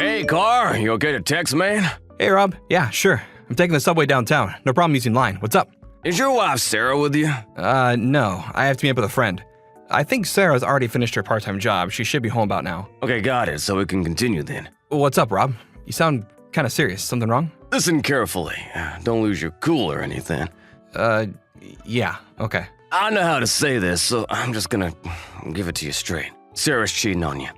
Hey, Carl, you okay to text, man? Hey, Rob. Yeah, sure. I'm taking the subway downtown. No problem using line. What's up? Is your wife Sarah with you? No. I have to meet up with a friend. I think Sarah's already finished her part-time job. She should be home about now. Okay, got it, so we can continue then. What's up, Rob? You sound kind of serious. Something wrong? Listen carefully. Don't lose your cool or anything. Yeah. Okay. I know how to say this, so I'm just gonna give it to you straight. Sarah's cheating on you.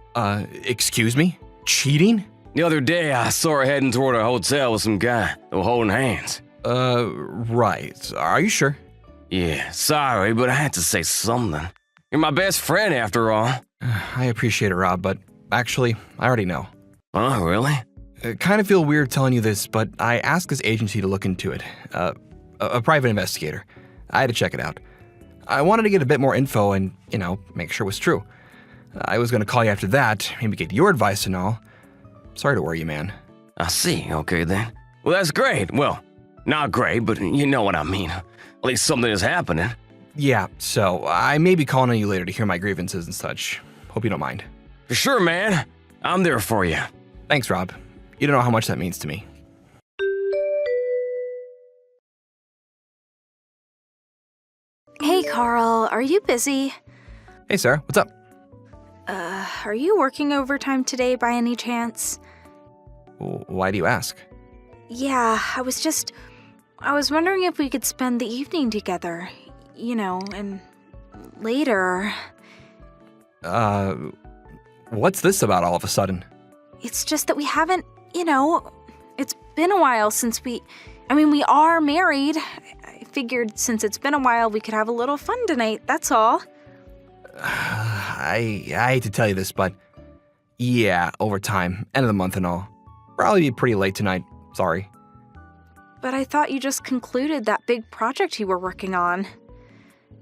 Excuse me? Cheating? The other day, I saw her heading toward a hotel with some guy. They were holding hands. Right. Are you sure? Yeah, sorry, but I had to say something. You're my best friend, after all. I appreciate it, Rob, but actually, I already know. Oh, really? I kind of feel weird telling you this, but I asked this agency to look into it. A private investigator. I had to check it out. I wanted to get a bit more info and, make sure it was true. I was going to call you after that, maybe get your advice and all. Sorry to worry you, man. I see, okay then. Well, that's great. Well, not great, but you know what I mean. At least something is happening. Yeah, so I may be calling on you later to hear my grievances and such. Hope you don't mind. For sure, man. I'm there for you. Thanks, Rob. You don't know how much that means to me. Hey, Carl, are you busy? Hey, Sarah, what's up? Are you working overtime today by any chance? Why do you ask? Yeah, I was wondering if we could spend the evening together, and later. What's this about all of a sudden? It's just that we haven't, it's been a while since we are married. I figured since it's been a while, we could have a little fun tonight, that's all. I hate to tell you this, but yeah, overtime, end of the month and all. Probably be pretty late tonight, sorry. But I thought you just concluded that big project you were working on.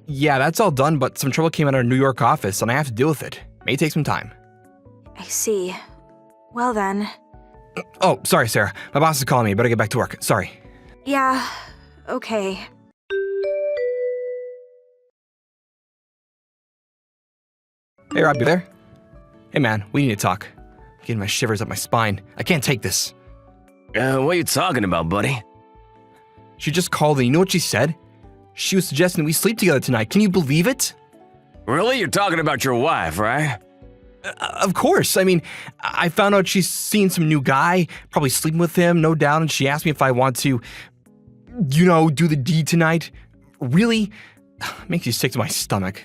Yeah, that's all done, but some trouble came out of our New York office and I have to deal with it. May take some time. I see. Well then. Oh, sorry, Sarah. My boss is calling me. Better get back to work. Sorry. Yeah, okay. Hey, Rob, you there? Hey, man, we need to talk. I'm getting my shivers up my spine. I can't take this. What are you talking about, buddy? She just called and you know what she said? She was suggesting we sleep together tonight. Can you believe it? Really? You're talking about your wife, right? Of course. I found out she's seen some new guy, probably sleeping with him, no doubt, and she asked me if I want to, do the deed tonight. Really? Makes you sick to my stomach.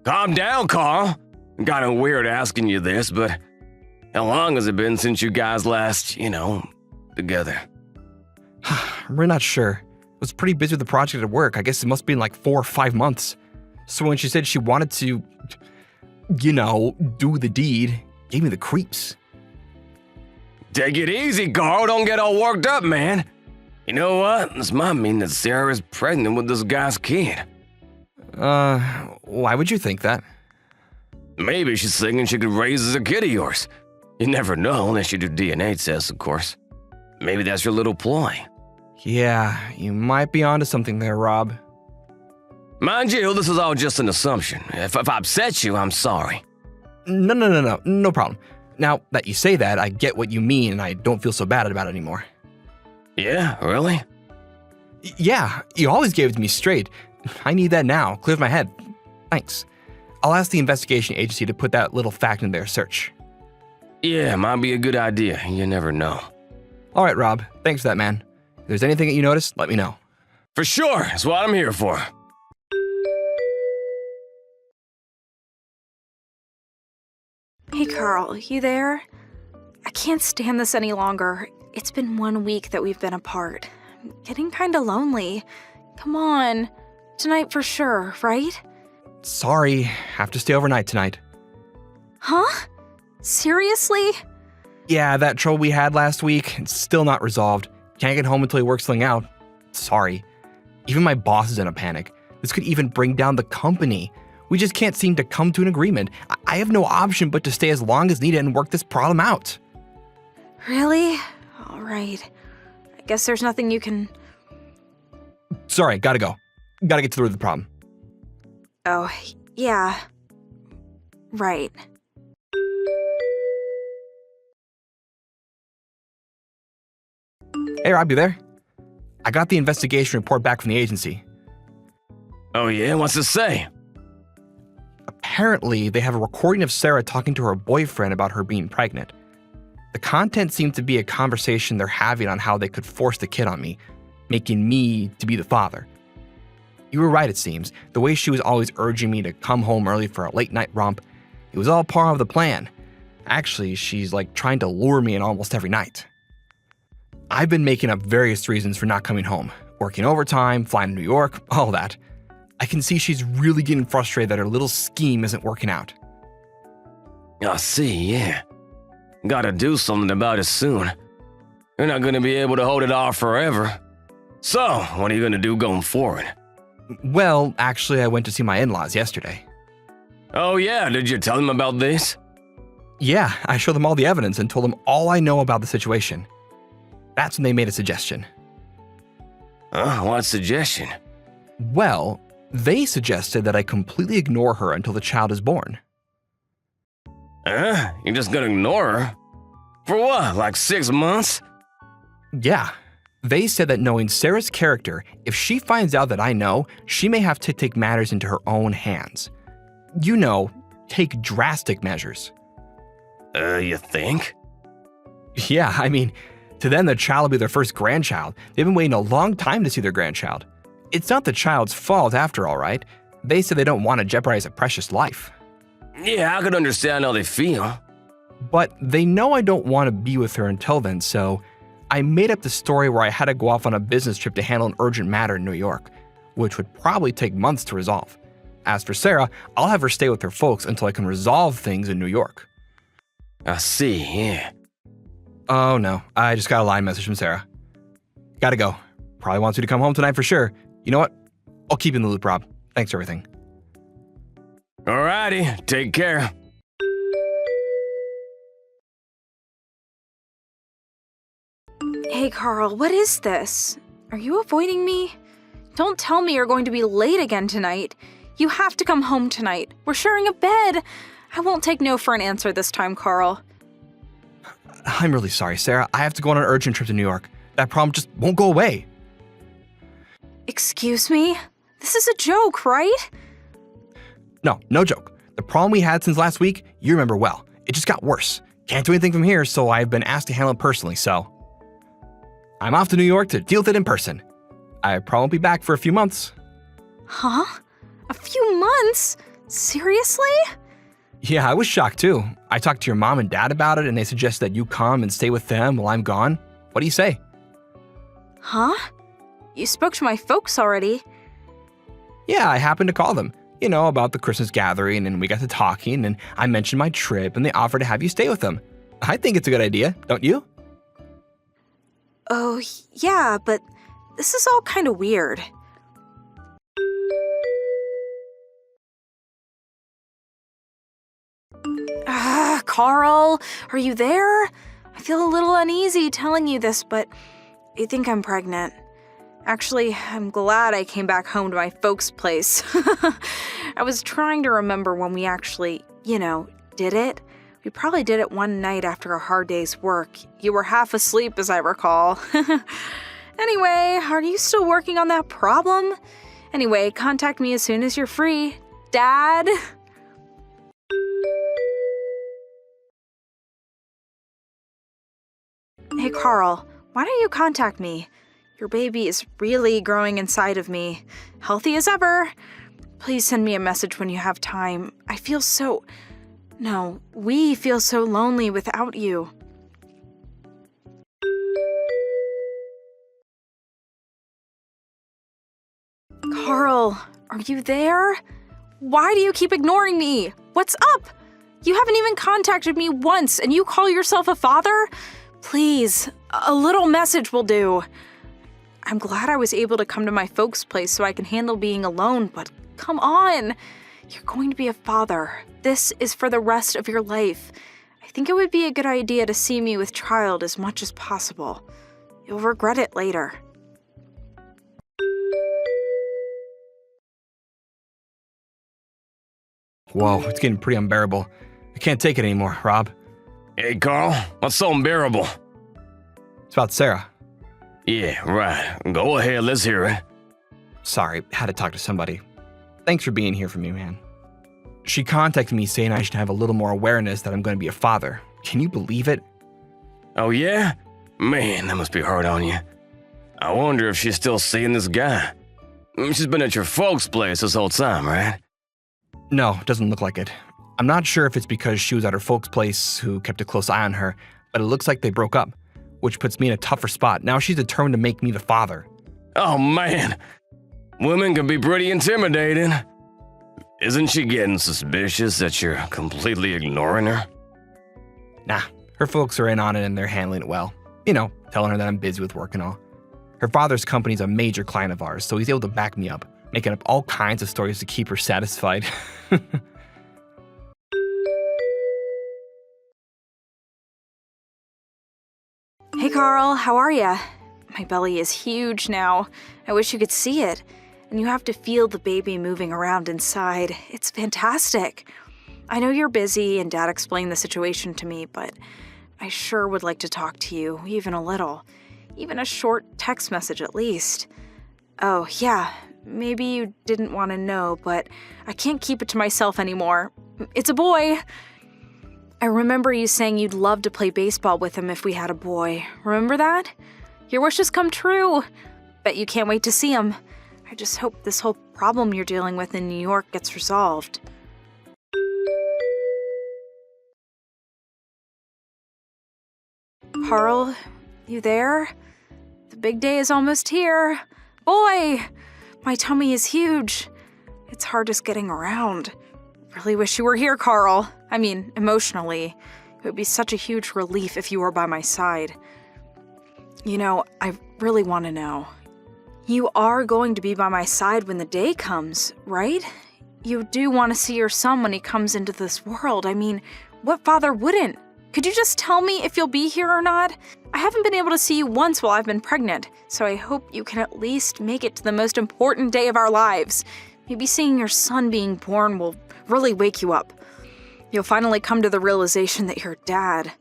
Calm down, Carl. Kinda weird asking you this, but how long has it been since you guys last, together? I'm really not sure. I was pretty busy with the project at work. I guess it must have been like 4 or 5 months. So when she said she wanted to, do the deed, gave me the creeps. Take it easy, Carl. Don't get all worked up, man. You know what? This might mean that Sarah is pregnant with this guy's kid. Why would you think that? Maybe she's thinking she could raise a kid of yours. You never know unless you do DNA tests, of course. Maybe that's your little ploy. Yeah, you might be onto something there, Rob. Mind you, this is all just an assumption. If I upset you, I'm sorry. No problem. Now that you say that, I get what you mean and I don't feel so bad about it anymore. Yeah, really? Yeah, you always gave it to me straight. I need that now. Clears my head. Thanks. I'll ask the investigation agency to put that little fact in their search. Yeah, might be a good idea. You never know. All right, Rob. Thanks for that, man. If there's anything that you notice, let me know. For sure. That's what I'm here for. Hey, Carl, you there? I can't stand this any longer. It's been 1 week that we've been apart. I'm getting kinda lonely. Come on. Tonight for sure, right? Sorry, have to stay overnight tonight. Huh? Seriously? Yeah, that trouble we had last week, it's still not resolved. Can't get home until he works something out. Sorry. Even my boss is in a panic. This could even bring down the company. We just can't seem to come to an agreement. I have no option but to stay as long as needed and work this problem out. Really? All right. I guess there's nothing you can... Sorry, gotta go. Gotta get to the root of the problem. Oh, yeah. Right. Hey, Rob, you there? I got the investigation report back from the agency. Oh yeah, what's it say? Apparently, they have a recording of Sarah talking to her boyfriend about her being pregnant. The content seemed to be a conversation they're having on how they could force the kid on me, making me to be the father. You were right, it seems. The way she was always urging me to come home early for a late-night romp, it was all part of the plan. Actually, she's like trying to lure me in almost every night. I've been making up various reasons for not coming home. Working overtime, flying to New York, all that. I can see she's really getting frustrated that her little scheme isn't working out. I see, yeah. Gotta do something about it soon. You're not gonna be able to hold it off forever. So, what are you gonna do going forward? Well, actually, I went to see my in-laws yesterday. Oh yeah, did you tell them about this? Yeah, I showed them all the evidence and told them all I know about the situation. That's when they made a suggestion. What suggestion? Well, they suggested that I completely ignore her until the child is born. You're just gonna ignore her? For what, like 6 months? Yeah. They said that knowing Sarah's character, if she finds out that I know, she may have to take matters into her own hands. You know, take drastic measures. You think? Yeah, I mean, to them, the child will be their first grandchild. They've been waiting a long time to see their grandchild. It's not the child's fault after all, right? They said they don't want to jeopardize a precious life. Yeah, I could understand how they feel. But they know I don't want to be with her until then, so I made up the story where I had to go off on a business trip to handle an urgent matter in New York, which would probably take months to resolve. As for Sarah, I'll have her stay with her folks until I can resolve things in New York. I see, yeah. Oh no, I just got a line message from Sarah. Gotta go. Probably wants you to come home tonight for sure. You know what? I'll keep you in the loop, Rob. Thanks for everything. Alrighty, take care. Hey, Carl, what is this? Are you avoiding me? Don't tell me you're going to be late again tonight. You have to come home tonight. We're sharing a bed. I won't take no for an answer this time, Carl. I'm really sorry, Sarah. I have to go on an urgent trip to New York. That problem just won't go away. Excuse me? This is a joke, right? No joke. The problem we had since last week, you remember well. It just got worse. Can't do anything from here, so I've been asked to handle it personally, so I'm off to New York to deal with it in person. I probably won't be back for a few months. Huh? A few months? Seriously? Yeah, I was shocked too. I talked to your mom and dad about it, and they suggested that you come and stay with them while I'm gone. What do you say? Huh? You spoke to my folks already. Yeah, I happened to call them. You know, about the Christmas gathering, and we got to talking, and I mentioned my trip, and they offered to have you stay with them. I think it's a good idea, don't you? Oh, yeah, but this is all kind of weird. Carl, are you there? I feel a little uneasy telling you this, but I think I'm pregnant. Actually, I'm glad I came back home to my folks' place. I was trying to remember when we actually, did it. We probably did it one night after a hard day's work. You were half asleep, as I recall. Anyway, are you still working on that problem? Anyway, contact me as soon as you're free. Dad? Hey, Carl, why don't you contact me? Your baby is really growing inside of me. Healthy as ever. Please send me a message when you have time. We feel so lonely without you. Carl, are you there? Why do you keep ignoring me? What's up? You haven't even contacted me once, and you call yourself a father? Please, a little message will do. I'm glad I was able to come to my folks' place so I can handle being alone, but come on. You're going to be a father. This is for the rest of your life. I think it would be a good idea to see me with child as much as possible. You'll regret it later. Whoa, it's getting pretty unbearable. I can't take it anymore, Rob. Hey, Carl, what's so unbearable? It's about Sarah. Yeah, right. Go ahead, let's hear it. Sorry, had to talk to somebody. Thanks for being here for me, man. She contacted me saying I should have a little more awareness that I'm going to be a father. Can you believe it? Oh, yeah? Man, that must be hard on you. I wonder if she's still seeing this guy. She's been at your folks' place this whole time, right? No, doesn't look like it. I'm not sure if it's because she was at her folks' place who kept a close eye on her, but it looks like they broke up, which puts me in a tougher spot. Now she's determined to make me the father. Oh, man. Women can be pretty intimidating. Isn't she getting suspicious that you're completely ignoring her? Nah, her folks are in on it and they're handling it well. You know, telling her that I'm busy with work and all. Her father's company's a major client of ours, so he's able to back me up, making up all kinds of stories to keep her satisfied. Hey, Carl, how are ya? My belly is huge now. I wish you could see it. And you have to feel the baby moving around inside. It's fantastic. I know you're busy and Dad explained the situation to me, but I sure would like to talk to you, even a little. Even a short text message at least. Oh, yeah, maybe you didn't want to know, but I can't keep it to myself anymore. It's a boy. I remember you saying you'd love to play baseball with him if we had a boy. Remember that? Your wish has come true. Bet you can't wait to see him. I just hope this whole problem you're dealing with in New York gets resolved. Carl, you there? The big day is almost here. Boy, my tummy is huge. It's hard just getting around. Really wish you were here, Carl. I mean, emotionally. It would be such a huge relief if you were by my side. You know, I really want to know. You are going to be by my side when the day comes, right? You do want to see your son when he comes into this world. I mean, what father wouldn't? Could you just tell me if you'll be here or not? I haven't been able to see you once while I've been pregnant, so I hope you can at least make it to the most important day of our lives. Maybe seeing your son being born will really wake you up. You'll finally come to the realization that you're dad.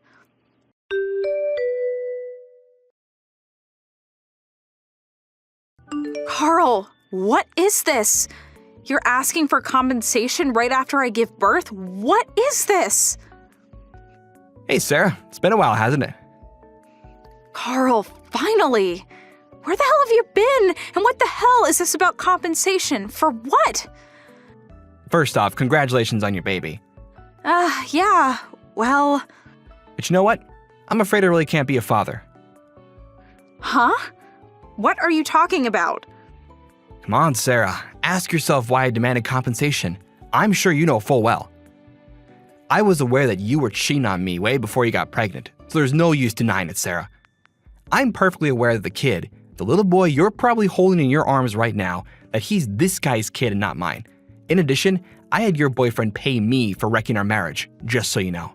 Carl, what is this? You're asking for compensation right after I give birth? What is this? Hey, Sarah. It's been a while, hasn't it? Carl, finally! Where the hell have you been? And what the hell is this about compensation? For what? First off, congratulations on your baby. Yeah, well... But you know what? I'm afraid I really can't be a father. Huh? What are you talking about? Come on, Sarah. Ask yourself why I demanded compensation. I'm sure you know full well. I was aware that you were cheating on me way before you got pregnant, so there's no use denying it, Sarah. I'm perfectly aware that the kid, the little boy you're probably holding in your arms right now, that he's this guy's kid and not mine. In addition, I had your boyfriend pay me for wrecking our marriage, just so you know.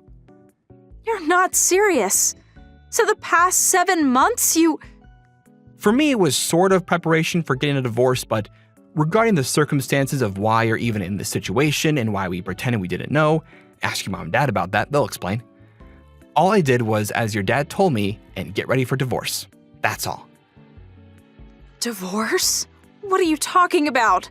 You're not serious. So the past 7 months you... For me, it was sort of preparation for getting a divorce, but regarding the circumstances of why you're even in this situation and why we pretended we didn't know, ask your mom and dad about that, they'll explain. All I did was as your dad told me and get ready for divorce. That's all. Divorce? What are you talking about?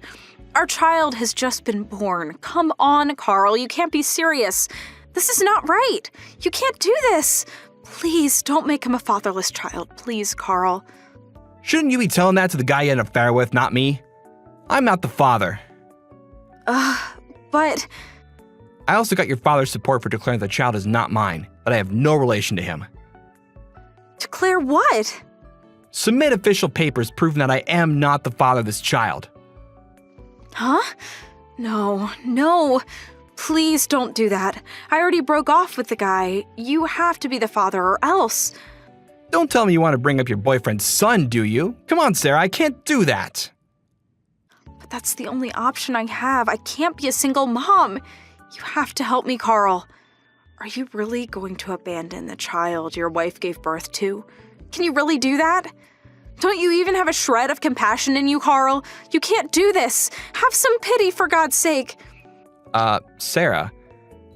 Our child has just been born. Come on, Carl, you can't be serious. This is not right. You can't do this. Please don't make him a fatherless child. Please, Carl. Shouldn't you be telling that to the guy you had an affair with, not me? I'm not the father. But... I also got your father's support for declaring the child is not mine, that I have no relation to him. Declare what? Submit official papers proving that I am not the father of this child. Huh? No. Please don't do that. I already broke off with the guy. You have to be the father or else. Don't tell me you want to bring up your boyfriend's son, do you? Come on, Sarah, I can't do that. But that's the only option I have. I can't be a single mom. You have to help me, Carl. Are you really going to abandon the child your wife gave birth to? Can you really do that? Don't you even have a shred of compassion in you, Carl? You can't do this. Have some pity, for God's sake. Sarah,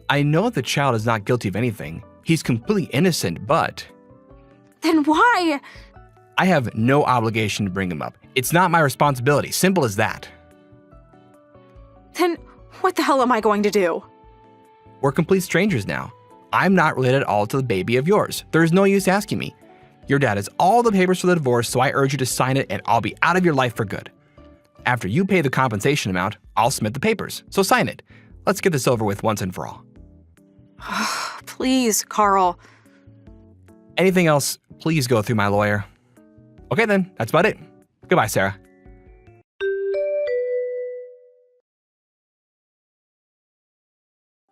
I know the child is not guilty of anything. He's completely innocent, but... Then why? I have no obligation to bring him up. It's not my responsibility. Simple as that. Then what the hell am I going to do? We're complete strangers now. I'm not related at all to the baby of yours. There's no use asking me. Your dad has all the papers for the divorce, so I urge you to sign it and I'll be out of your life for good. After you pay the compensation amount, I'll submit the papers, so sign it. Let's get this over with once and for all. Please, Carl. Anything else, please go through my lawyer. Okay then, that's about it. Goodbye, Sarah.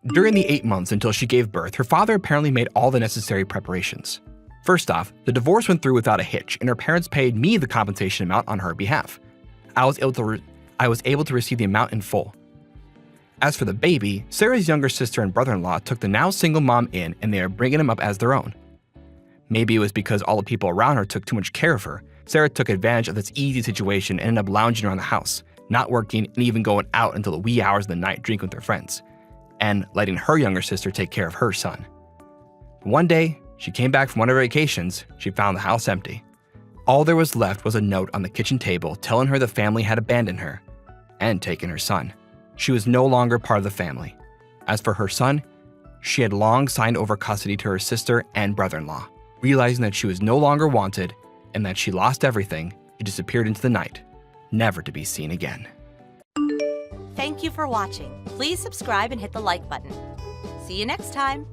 During the 8 months until she gave birth, her father apparently made all the necessary preparations. First off, the divorce went through without a hitch, and her parents paid me the compensation amount on her behalf. I was able to receive the amount in full. As for the baby, Sarah's younger sister and brother-in-law took the now single mom in, and they are bringing him up as their own. Maybe it was because all the people around her took too much care of her. Sarah took advantage of this easy situation and ended up lounging around the house, not working and even going out until the wee hours of the night drinking with her friends, and letting her younger sister take care of her son. One day, she came back from one of her vacations. She found the house empty. All there was left was a note on the kitchen table telling her the family had abandoned her and taken her son. She was no longer part of the family. As for her son, she had long signed over custody to her sister and brother-in-law. Realizing that she was no longer wanted and that she lost everything, she disappeared into the night, never to be seen again. Thank you for watching. Please subscribe and hit the like button. See you next time.